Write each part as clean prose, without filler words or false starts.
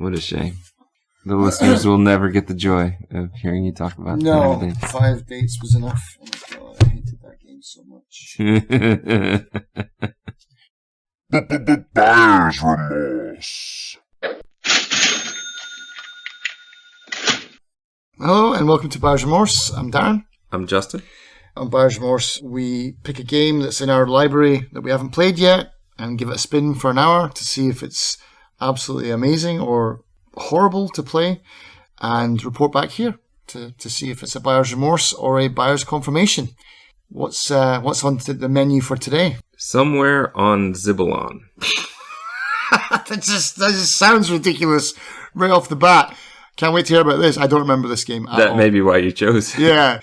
What a shame. The listeners will never get the joy of hearing you talk about No, that. 5 dates was enough. Oh my god, I hated that game so much. Buyer's Remorse. Hello and welcome to Buyer's Remorse. I'm Darren. I'm Justin. On Buyer's Remorse, we pick a game that's in our library that we haven't played yet and give it a spin for an hour to see if it's absolutely amazing or horrible to play, and report back here to see if it's a buyer's remorse or a buyer's confirmation. What's on the menu for today? Somewhere on Zibylon. that just sounds ridiculous right off the bat. Can't wait to hear about this. I don't remember this game at all. That may be why you chose. Yeah.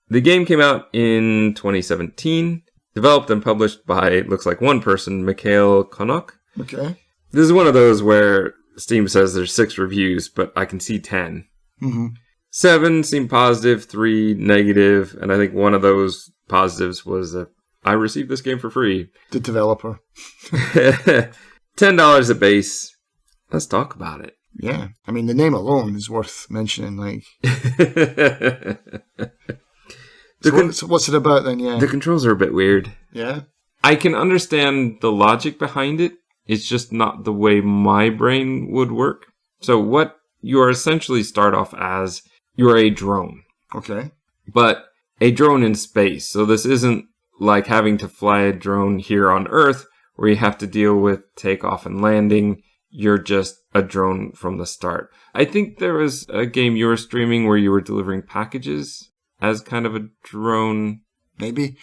The game came out in 2017, developed and published by, looks like one person, Mikhail Konok. Okay. This is one of those where Steam says there's 6 reviews, but I can see 10. Mm-hmm. 7 seem positive, 3 negative, and I think one of those positives was that I received this game for free. The developer. $10 a base. Let's talk about it. Yeah. I mean, the name alone is worth mentioning. Like, so what's it about then? Yeah. The controls are a bit weird. Yeah. I can understand the logic behind it. It's just not the way my brain would work. So what you are essentially start off as, you're a drone. Okay. But a drone in space. So this isn't like having to fly a drone here on Earth where you have to deal with takeoff and landing. You're just a drone from the start. I think there was a game you were streaming where you were delivering packages as kind of a drone. Maybe.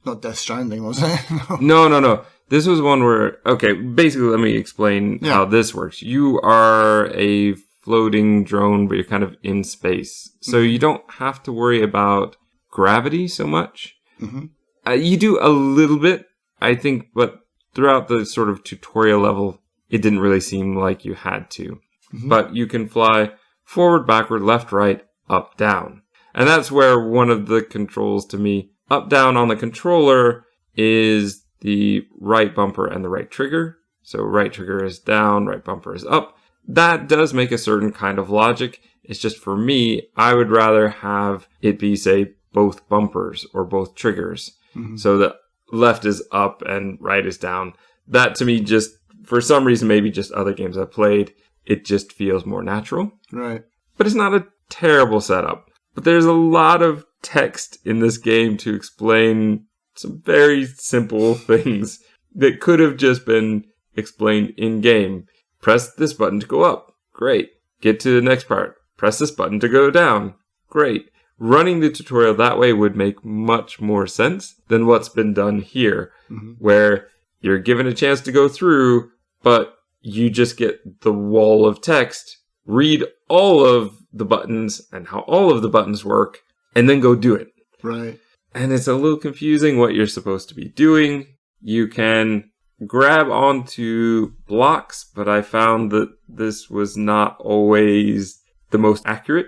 Not Death Stranding, was it? No. This was one where, okay, basically let me explain how this works. You are a floating drone, but you're kind of in space. So you don't have to worry about gravity so much. Mm-hmm. You do a little bit, I think, but throughout the sort of tutorial level, it didn't really seem like you had to. Mm-hmm. But you can fly forward, backward, left, right, up, down. And that's where one of the controls to me, up, down on the controller is the right bumper and the right trigger. So right trigger is down, right bumper is up. That does make a certain kind of logic. It's just for me, I would rather have it be, say, both bumpers or both triggers. Mm-hmm. So the left is up and right is down. That to me just, for some reason, maybe just other games I've played, it just feels more natural. Right. But it's not a terrible setup. But there's a lot of text in this game to explain some very simple things that could have just been explained in-game. Press this button to go up. Great. Get to the next part. Press this button to go down. Great. Running the tutorial that way would make much more sense than what's been done here, where you're given a chance to go through, but you just get the wall of text, read all of the buttons and how all of the buttons work, and then go do it. Right. And it's a little confusing what you're supposed to be doing. You can grab onto blocks, but I found that this was not always the most accurate.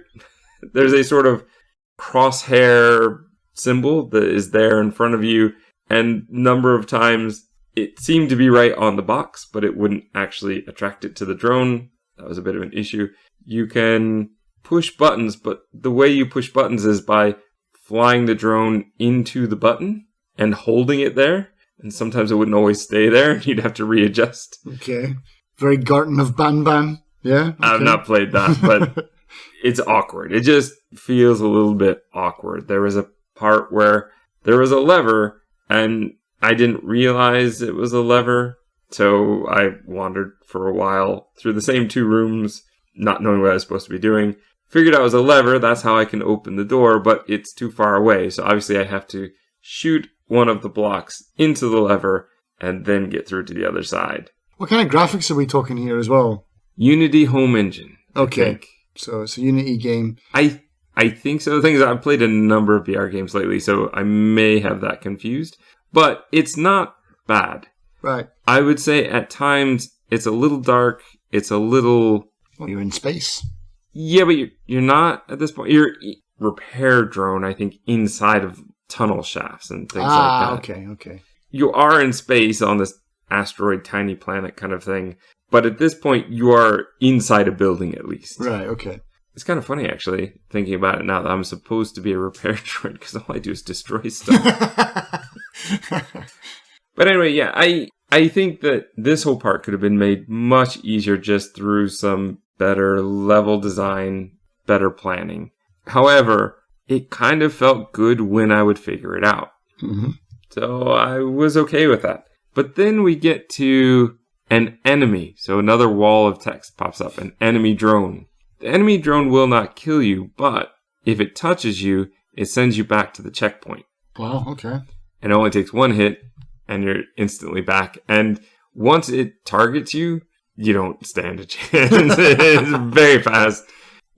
There's a sort of crosshair symbol that is there in front of you, and number of times it seemed to be right on the box, but it wouldn't actually attract it to the drone. That was a bit of an issue. You can push buttons, but the way you push buttons is by flying the drone into the button and holding it there. And sometimes it wouldn't always stay there, and you'd have to readjust. Okay. Very Garten of Banban. Yeah? Okay. I've not played that, but it's awkward. It just feels a little bit awkward. There was a part where there was a lever, and I didn't realize it was a lever. So I wandered for a while through the same 2 rooms, not knowing what I was supposed to be doing. Figured out it was a lever. That's how I can open the door, but it's too far away. So obviously I have to shoot one of the blocks into the lever and then get through to the other side. What kind of graphics are we talking here as well? Unity Home Engine. Okay. So it's a Unity game. I think so. The thing is, I've played a number of VR games lately, so I may have that confused. But it's not bad. Right. I would say at times it's a little dark. It's a little... Well, you're in space. Yeah, but you're not at this point. You're repair drone, I think, inside of tunnel shafts and things like that. Okay. You are in space on this asteroid, tiny planet kind of thing. But at this point, you are inside a building at least. Right, okay. It's kind of funny, actually, thinking about it now that I'm supposed to be a repair droid because all I do is destroy stuff. But anyway, yeah, I think that this whole part could have been made much easier just through some better level design, better planning. However, it kind of felt good when I would figure it out. Mm-hmm. So I was okay with that. But then we get to an enemy. So another wall of text pops up, an enemy drone. The enemy drone will not kill you, but if it touches you, it sends you back to the checkpoint. Wow, okay. And it only takes one hit, and you're instantly back. And once it targets you, you don't stand a chance. It's very fast.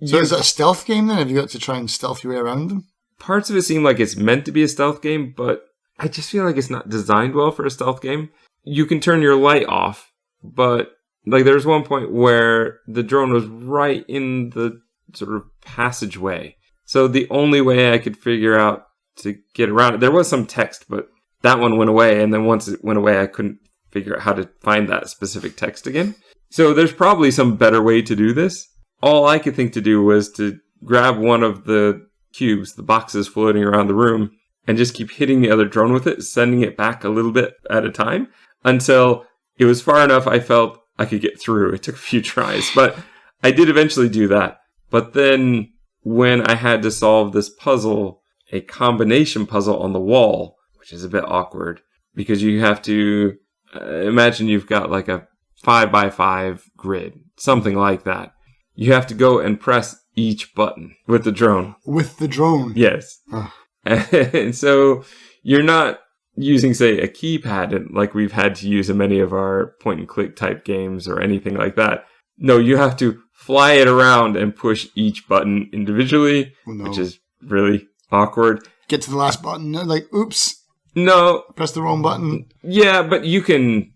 So is it a stealth game then? Have you got to try and stealth your way around them? Parts of it seem like it's meant to be a stealth game, but I just feel like it's not designed well for a stealth game. You can turn your light off, but like there's one point where the drone was right in the sort of passageway. So the only way I could figure out to get around it, there was some text, but that one went away. And then once it went away, I couldn't figure out how to find that specific text again. So there's probably some better way to do this. All I could think to do was to grab one of the cubes, the boxes floating around the room, and just keep hitting the other drone with it, sending it back a little bit at a time until it was far enough I felt I could get through. It took a few tries, but I did eventually do that. But then when I had to solve this puzzle, a combination puzzle on the wall, which is a bit awkward because you have to imagine you've got like a 5x5 grid, something like that. You have to go and press each button with the drone. With the drone? Yes. Oh. And so you're not using, say, a keypad like we've had to use in many of our point-and-click type games or anything like that. No, you have to fly it around and push each button individually, which is really awkward. Get to the last button, like, oops. No. Press the wrong button. Yeah, but you can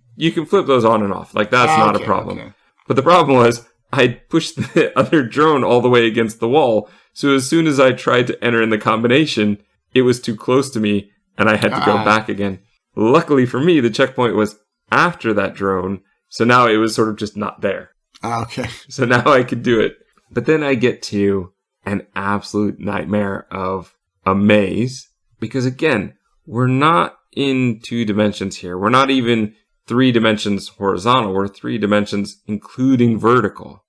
flip those on and off. Like, that's not a problem. Okay. But the problem was I pushed the other drone all the way against the wall. So as soon as I tried to enter in the combination, it was too close to me and I had to go back again. Luckily for me, the checkpoint was after that drone. So now it was sort of just not there. Okay. So now I could do it. But then I get to an absolute nightmare of a maze. Because again, we're not in 2 dimensions here. We're not even 3 dimensions horizontal. We're 3 dimensions including vertical.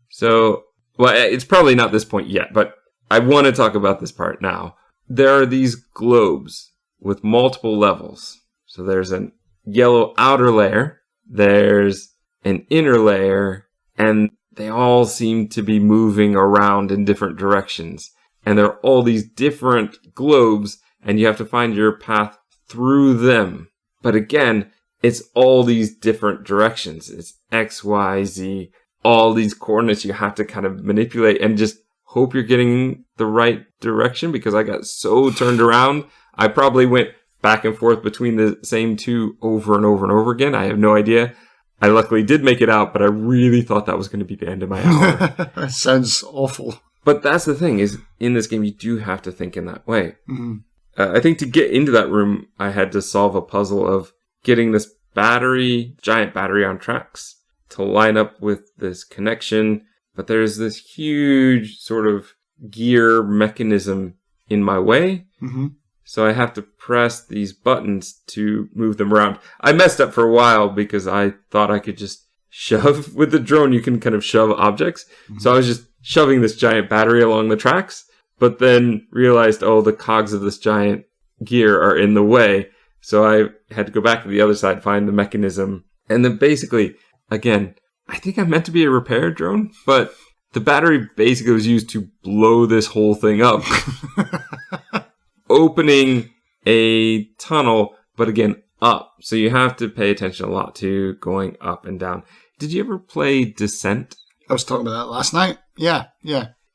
So, well, it's probably not this point yet, but I want to talk about this part now. There are these globes with multiple levels. So there's a yellow outer layer, there's an inner layer, and they all seem to be moving around in different directions. And there are all these different globes, and you have to find your path through them. But again, it's all these different directions. It's X, Y, Z, all these coordinates you have to kind of manipulate and just hope you're getting the right direction, because I got so turned around. I probably went back and forth between the same 2 over and over and over again. I have no idea. I luckily did make it out, but I really thought that was going to be the end of my hour. That sounds awful. But that's the thing, is in this game, you do have to think in that way. Mm-hmm. I think to get into that room, I had to solve a puzzle of getting this giant battery on tracks to line up with this connection. But there's this huge sort of gear mechanism in my way. Mm-hmm. So I have to press these buttons to move them around. I messed up for a while because I thought I could just shove. With the drone, you can kind of shove objects. Mm-hmm. So I was just shoving this giant battery along the tracks, but then realized, the cogs of this giant gear are in the way. So I had to go back to the other side, find the mechanism. And then basically, again, I think I meant to be a repair drone, but the battery basically was used to blow this whole thing up. Opening a tunnel, but again, up. So you have to pay attention a lot to going up and down. Did you ever play Descent? I was talking about that last night. Yeah.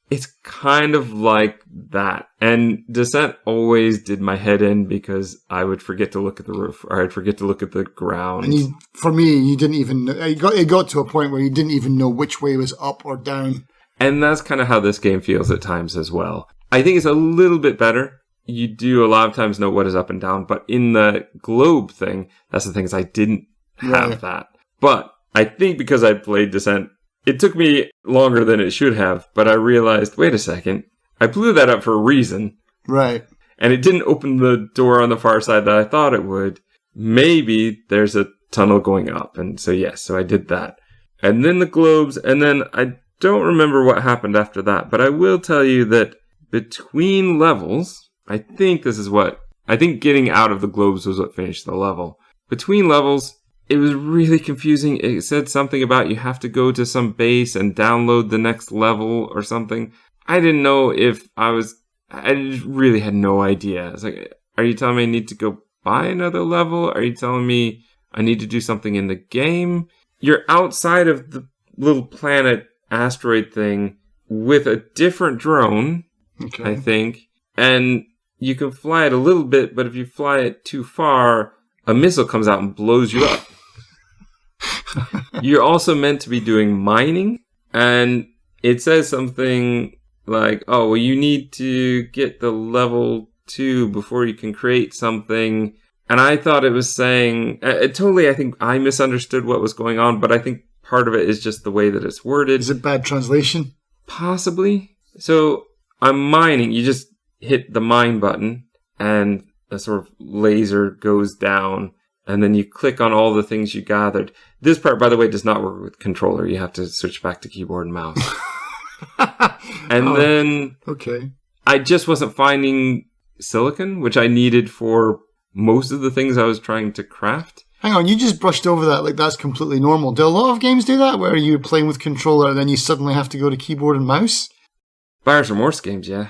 It's kind of like that. And Descent always did my head in because I would forget to look at the roof, or I'd forget to look at the ground. And for me, you didn't even know. It got to a point where you didn't even know which way was up or down. And that's kind of how this game feels at times as well. I think it's a little bit better. You do a lot of times know what is up and down, but in the globe thing, that's the thing, is I didn't have that. But I think because I played Descent, it took me longer than it should have, but I realized, wait a second, I blew that up for a reason. Right. And it didn't open the door on the far side that I thought it would. Maybe there's a tunnel going up. And so, yes, so I did that. And then the globes, and then I don't remember what happened after that, but I will tell you that between levels, I think getting out of the globes was what finished the level. Between levels, it was really confusing. It said something about you have to go to some base and download the next level or something. I didn't know if I just really had no idea. It's like, are you telling me I need to go buy another level? Are you telling me I need to do something in the game? You're outside of the little planet asteroid thing with a different drone, I think, and you can fly it a little bit, but if you fly it too far, a missile comes out and blows you up. You're also meant to be doing mining, and it says something like, oh, well, you need to get the level 2 before you can create something. And I thought it was saying, I think I misunderstood what was going on, but I think part of it is just the way that it's worded. Is it bad translation? Possibly. So I'm mining. You just hit the mine button and a sort of laser goes down, and then you click on all the things you gathered. This part, by the way, does not work with controller. You have to switch back to keyboard and mouse. And then I just wasn't finding silicon, which I needed for most of the things I was trying to craft. Hang on, you just brushed over that like that's completely normal. Do a lot of games do that, where you're playing with controller and then you suddenly have to go to keyboard and mouse? Buyer's Remorse games, yeah.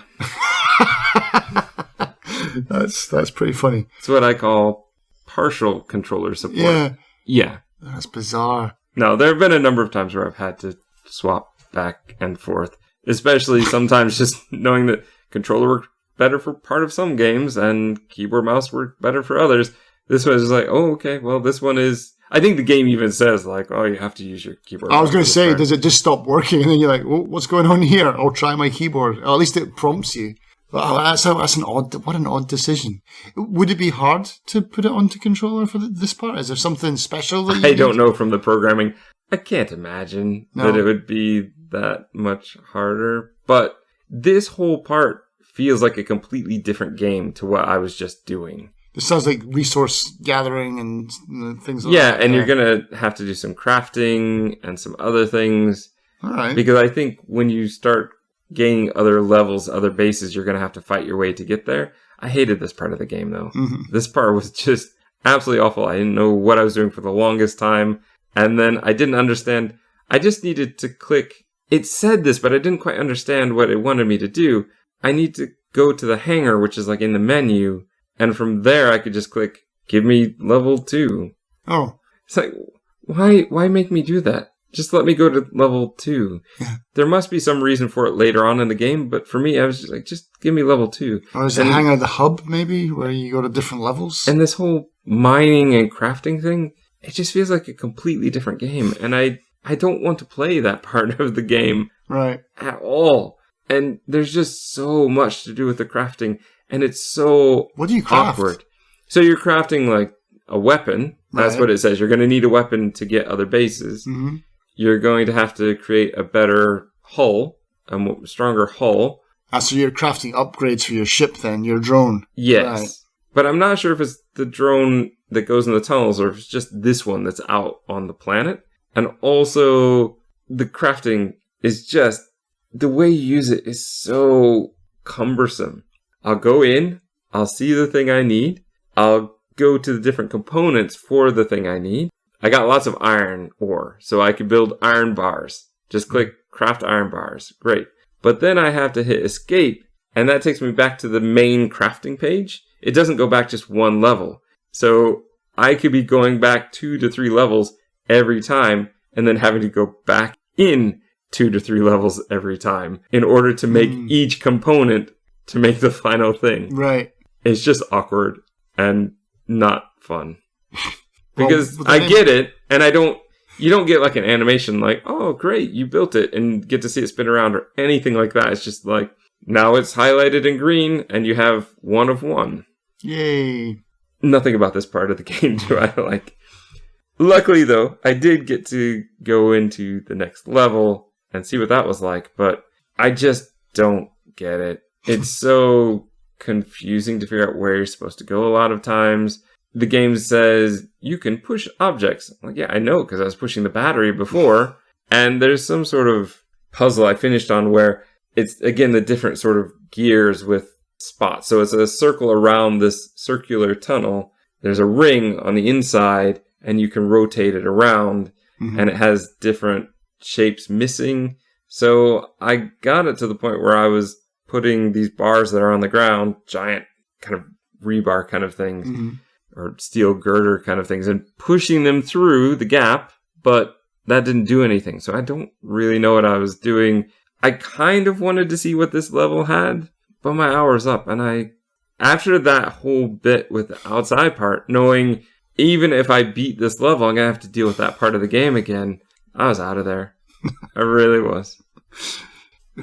That's pretty funny. It's what I call partial controller support. Yeah. That's bizarre. No, there have been a number of times where I've had to swap back and forth, especially sometimes just knowing that controller worked better for part of some games and keyboard mouse worked better for others. This one is like, oh, okay, well, this one is... I think the game even says, like, oh, you have to use your keyboard. I was going to say, does it just stop working? And then you're like, well, what's going on here? I'll try my keyboard. Or at least it prompts you. But what an odd decision. Would it be hard to put it onto controller for this part? Is there something special that I don't know from the programming. I can't imagine that it would be that much harder. But this whole part feels like a completely different game to what I was just doing. It sounds like resource gathering and things like that. Yeah, and you're going to have to do some crafting and some other things. All right. Because I think when you start gaining other levels, other bases, you're going to have to fight your way to get there. I hated this part of the game, though. Mm-hmm. This part was just absolutely awful. I didn't know what I was doing for the longest time. And then I didn't understand. I just needed to click. It said this, but I didn't quite understand what it wanted me to do. I need to go to the hangar, which is like in the menu. And from there, I could just click, give me level 2. Oh. It's like, why make me do that? Just let me go to level 2. Yeah. There must be some reason for it later on in the game, but for me, I was just like, just give me level 2. Or is the hangar the hub, maybe, where you go to different levels? And this whole mining and crafting thing, it just feels like a completely different game. And I don't want to play that part of the game at all. And there's just so much to do with the crafting. And it's so what do you craft? Awkward. So you're crafting like a weapon. That's what it says. You're going to need a weapon to get other bases. Mm-hmm. You're going to have to create a better hull, a stronger hull. So you're crafting upgrades for your ship then, your drone. Yes. Right. But I'm not sure if it's the drone that goes in the tunnels or if it's just this one that's out on the planet. And also the crafting is just, the way you use it is so cumbersome. I'll go in, I'll see the thing I need, I'll go to the different components for the thing I need. I got lots of iron ore, so I could build iron bars. Just click craft iron bars. Great. But then I have to hit escape, and that takes me back to the main crafting page. It doesn't go back just one level. So I could be going back 2 to 3 levels every time, and then having to go back in 2 to 3 levels every time in order to make each component to make the final thing. Right. It's just awkward and not fun. Because I get it, and you don't get like an animation like, oh, great, you built it, and get to see it spin around or anything like that. It's just like, now it's highlighted in green, and you have 1 of 1. Yay. Nothing about this part of the game do I like. Luckily, though, I did get to go into the next level and see what that was like, but I just don't get it. It's so confusing to figure out where you're supposed to go a lot of times. The game says you can push objects. I'm like, yeah, I know, because I was pushing the battery before. And there's some sort of puzzle I finished on where it's, again, the different sort of gears with spots. So it's a circle around this circular tunnel. There's a ring on the inside, and you can rotate it around, and it has different shapes missing. So I got it to the point where I was putting these bars that are on the ground, giant kind of rebar kind of things, or steel girder kind of things, and pushing them through the gap, but that didn't do anything. So I don't really know what I was doing. I kind of wanted to see what this level had, but my hour's up, and after that whole bit with the outside part, knowing even if I beat this level, I'm going to have to deal with that part of the game again, I was out of there. I really was.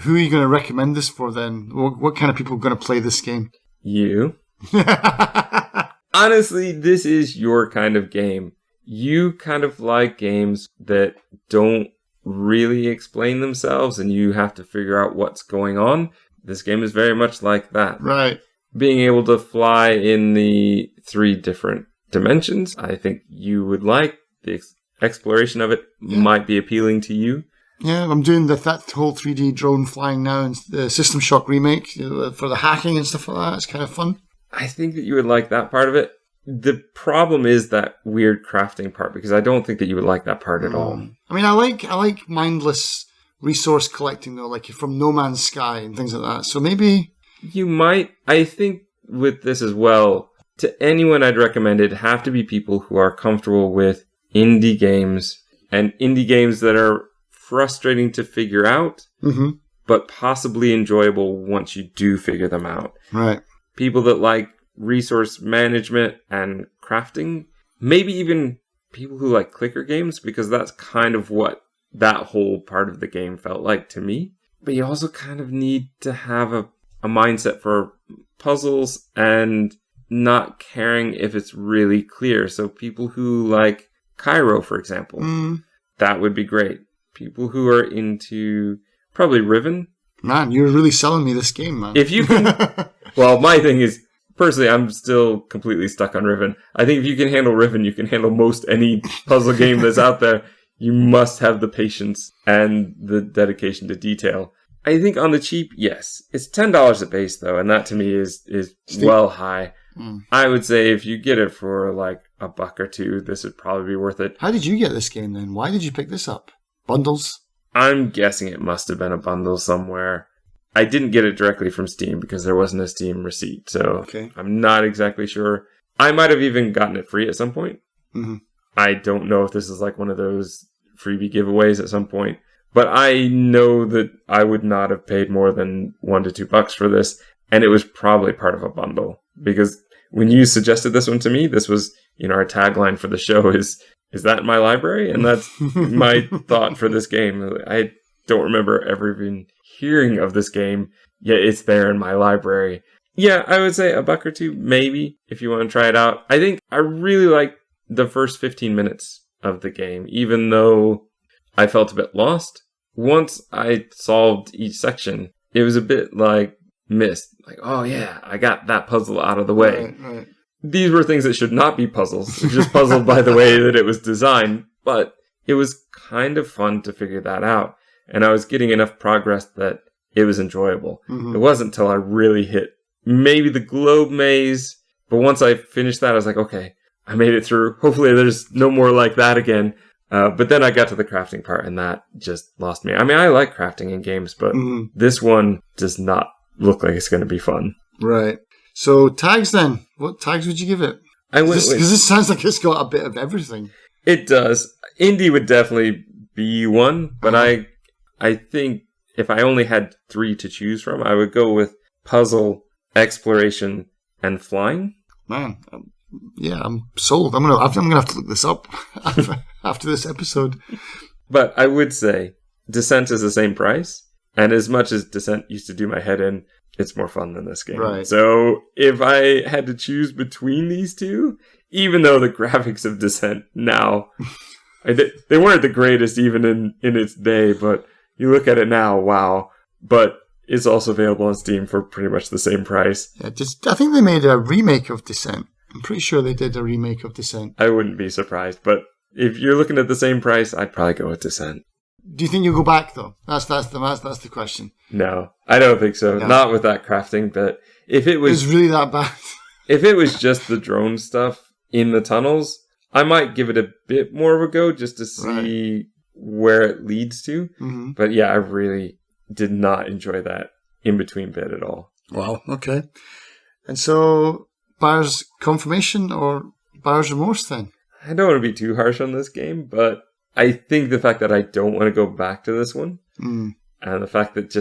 Who are you going to recommend this for then? What kind of people are going to play this game? You. Honestly, this is your kind of game. You kind of like games that don't really explain themselves and you have to figure out what's going on. This game is very much like that. Right. Being able to fly in the 3 different dimensions, I think you would like. The exploration of it might be appealing to you. Yeah, I'm doing that whole 3D drone flying now in the System Shock remake for the hacking and stuff like that. It's kind of fun. I think that you would like that part of it. The problem is that weird crafting part, because I don't think that you would like that part at all. I mean, I like mindless resource collecting, though, like from No Man's Sky and things like that. So maybe... You might. I think with this as well, to anyone I'd recommend, it'd have to be people who are comfortable with indie games, and indie games that are frustrating to figure out, but possibly enjoyable once you do figure them out. Right. People that like resource management and crafting, maybe even people who like clicker games, because that's kind of what that whole part of the game felt like to me. But you also kind of need to have a mindset for puzzles and not caring if it's really clear. So people who like Cairo, for example, that would be great. People who are into probably Riven. Man, you're really selling me this game, man. If you can... Well, my thing is, personally, I'm still completely stuck on Riven. I think if you can handle Riven, you can handle most any puzzle game that's out there. You must have the patience and the dedication to detail. I think on the cheap, yes. It's $10 a base, though, and that to me is well high. I would say if you get it for like $1 or $2, this would probably be worth it. How did you get this game then? Why did you pick this up? Bundles? I'm guessing it must have been a bundle somewhere. I didn't get it directly from Steam because there wasn't a Steam receipt, so I'm not exactly sure. I might have even gotten it free at some point. I don't know if this is like one of those freebie giveaways at some point, but I know that I would not have paid more than $1 to $2 for this, and it was probably part of a bundle, because when you suggested this one to me, this was, our tagline for the show is that in my library? And that's my thought for this game. I don't remember ever even hearing of this game, yet it's there in my library. Yeah, I would say $1 or $2, maybe, if you want to try it out. I think I really like the first 15 minutes of the game, even though I felt a bit lost. Once I solved each section, it was a bit like missed. Like, oh yeah, I got that puzzle out of the way. Right. These were things that should not be puzzles, just puzzled by the way that it was designed. But it was kind of fun to figure that out. And I was getting enough progress that it was enjoyable. It wasn't until I really hit maybe the globe maze. But once I finished that, I was like, okay, I made it through. Hopefully there's no more like that again. But then I got to the crafting part, and that just lost me. I mean, I like crafting in games, but this one does not look like it's going to be fun. Right. So tags then. What tags would you give it? Because this sounds like it's got a bit of everything. It does. Indie would definitely be one, but I think if I only had 3 to choose from, I would go with puzzle, exploration, and flying. Man, yeah, I'm sold. I'm gonna have to look this up after this episode. But I would say Descent is the same price, and as much as Descent used to do my head in, it's more fun than this game. Right. So if I had to choose between these two, even though the graphics of Descent now, they weren't the greatest even in its day, but you look at it now, wow. But it's also available on Steam for pretty much the same price. Yeah, I think they made a remake of Descent. I'm pretty sure they did a remake of Descent. I wouldn't be surprised, but if you're looking at the same price, I'd probably go with Descent. Do you think you'll go back though? That's the question. No, I don't think so. No. Not with that crafting, but if it was really that bad. If it was just the drone stuff in the tunnels, I might give it a bit more of a go just to see where it leads to. Mm-hmm. But yeah, I really did not enjoy that in-between bit at all. Wow, okay. And so, buyer's confirmation or buyer's remorse then? I don't want to be too harsh on this game, but I think the fact that I don't want to go back to this one, and the fact that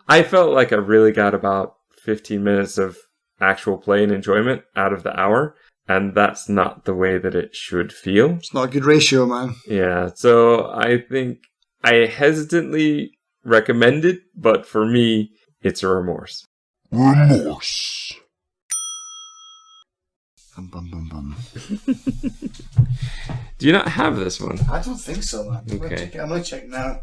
I felt like I really got about 15 minutes of actual play and enjoyment out of the hour, and that's not the way that it should feel. It's not a good ratio, man. Yeah, so I think I hesitantly recommend it, but for me, it's a remorse. Remorse. Bum, bum, bum, bum. Do you not have this one? I don't think so, man. Okay. I'm going to check now.